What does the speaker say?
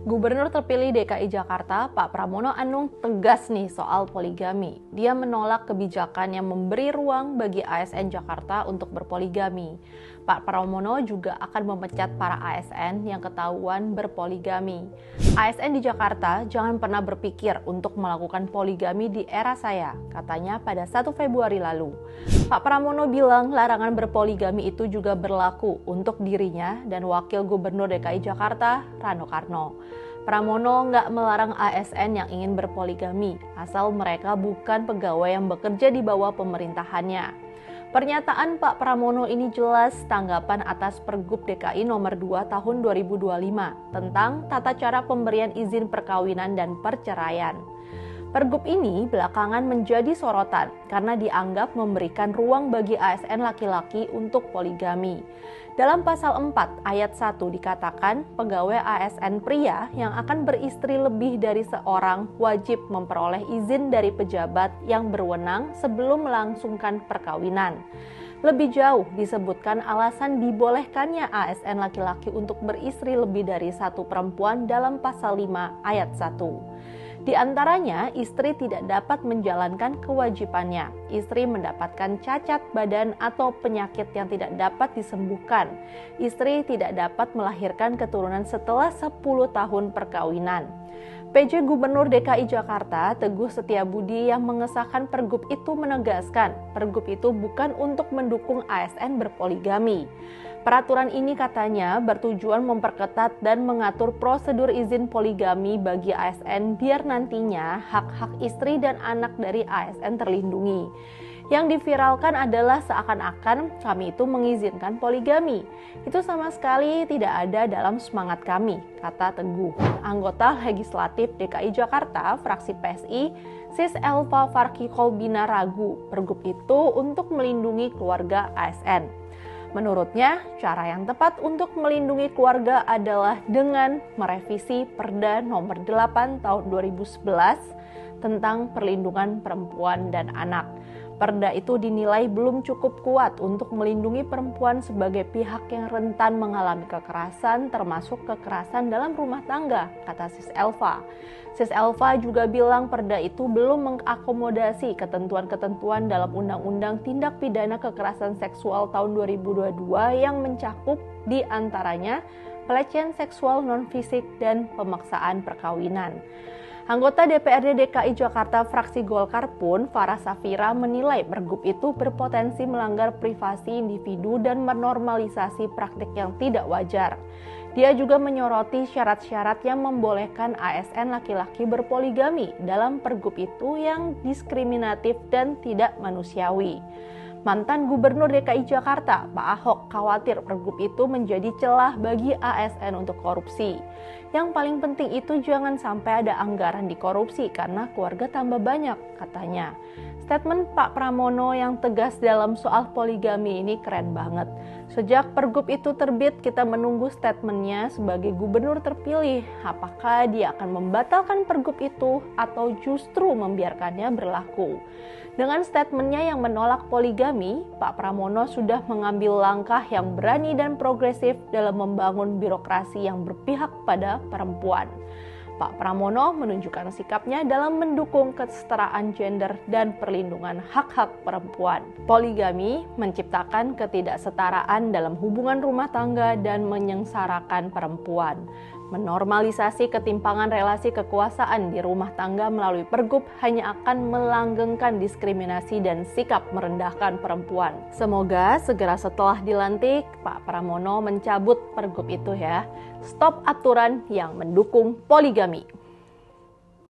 Gubernur terpilih DKI Jakarta, Pak Pramono Anung tegas nih soal poligami. Dia menolak kebijakan yang memberi ruang bagi ASN Jakarta untuk berpoligami. Pak Pramono juga akan memecat para ASN yang ketahuan berpoligami. ASN di Jakarta jangan pernah berpikir untuk melakukan poligami di era saya, katanya pada 1 Februari lalu. Pak Pramono bilang larangan berpoligami itu juga berlaku untuk dirinya dan Wakil Gubernur DKI Jakarta, Rano Karno. Pramono nggak melarang ASN yang ingin berpoligami, asal mereka bukan pegawai yang bekerja di bawah pemerintahannya. Pernyataan Pak Pramono ini jelas tanggapan atas Pergub DKI nomor 2 tahun 2025 tentang tata cara pemberian izin perkawinan dan perceraian. Pergub ini belakangan menjadi sorotan karena dianggap memberikan ruang bagi ASN laki-laki untuk poligami. Dalam pasal 4 ayat 1 dikatakan pegawai ASN pria yang akan beristri lebih dari seorang wajib memperoleh izin dari pejabat yang berwenang sebelum melangsungkan perkawinan. Lebih jauh disebutkan alasan dibolehkannya ASN laki-laki untuk beristri lebih dari satu perempuan dalam pasal 5 ayat 1. Di antaranya, istri tidak dapat menjalankan kewajibannya. Istri mendapatkan cacat badan atau penyakit yang tidak dapat disembuhkan. Istri tidak dapat melahirkan keturunan setelah 10 tahun perkawinan. PJ Gubernur DKI Jakarta, Teguh Setiabudi yang mengesahkan Pergub itu menegaskan, Pergub itu bukan untuk mendukung ASN berpoligami. Peraturan ini katanya bertujuan memperketat dan mengatur prosedur izin poligami bagi ASN biar nantinya hak-hak istri dan anak dari ASN terlindungi. Yang diviralkan adalah seakan-akan kami itu mengizinkan poligami. Itu sama sekali tidak ada dalam semangat kami, kata Teguh. Anggota Legislatif DKI Jakarta, fraksi PSI, Sis Elva Farki Kolbina ragu Pergub itu untuk melindungi keluarga ASN. Menurutnya, cara yang tepat untuk melindungi keluarga adalah dengan merevisi Perda nomor 8 tahun 2011 tentang perlindungan perempuan dan anak. Perda itu dinilai belum cukup kuat untuk melindungi perempuan sebagai pihak yang rentan mengalami kekerasan, termasuk kekerasan dalam rumah tangga, kata Sis Elva. Sis Elva juga bilang Perda itu belum mengakomodasi ketentuan-ketentuan dalam Undang-Undang Tindak Pidana Kekerasan Seksual tahun 2022 yang mencakup di antaranya pelecehan seksual non-fisik dan pemaksaan perkawinan. Anggota DPRD DKI Jakarta fraksi Golkar pun, Farah Safira, menilai Pergub itu berpotensi melanggar privasi individu dan menormalisasi praktik yang tidak wajar. Dia juga menyoroti syarat-syarat yang membolehkan ASN laki-laki berpoligami dalam Pergub itu yang diskriminatif dan tidak manusiawi. Mantan Gubernur DKI Jakarta, Pak Ahok, khawatir Pergub itu menjadi celah bagi ASN untuk korupsi. Yang paling penting itu jangan sampai ada anggaran dikorupsi karena keluarga tambah banyak, katanya. Statement Pak Pramono yang tegas dalam soal poligami ini keren banget. Sejak Pergub itu terbit, kita menunggu statementnya sebagai gubernur terpilih. Apakah dia akan membatalkan Pergub itu atau justru membiarkannya berlaku? Dengan statementnya yang menolak poligami, Pak Pramono sudah mengambil langkah yang berani dan progresif dalam membangun birokrasi yang berpihak pada perempuan. Pak Pramono menunjukkan sikapnya dalam mendukung kesetaraan gender dan perlindungan hak-hak perempuan. Poligami menciptakan ketidaksetaraan dalam hubungan rumah tangga dan menyengsarakan perempuan. Menormalisasi ketimpangan relasi kekuasaan di rumah tangga melalui Pergub hanya akan melanggengkan diskriminasi dan sikap merendahkan perempuan. Semoga segera setelah dilantik, Pak Pramono mencabut Pergub itu ya. Stop aturan yang mendukung poligami.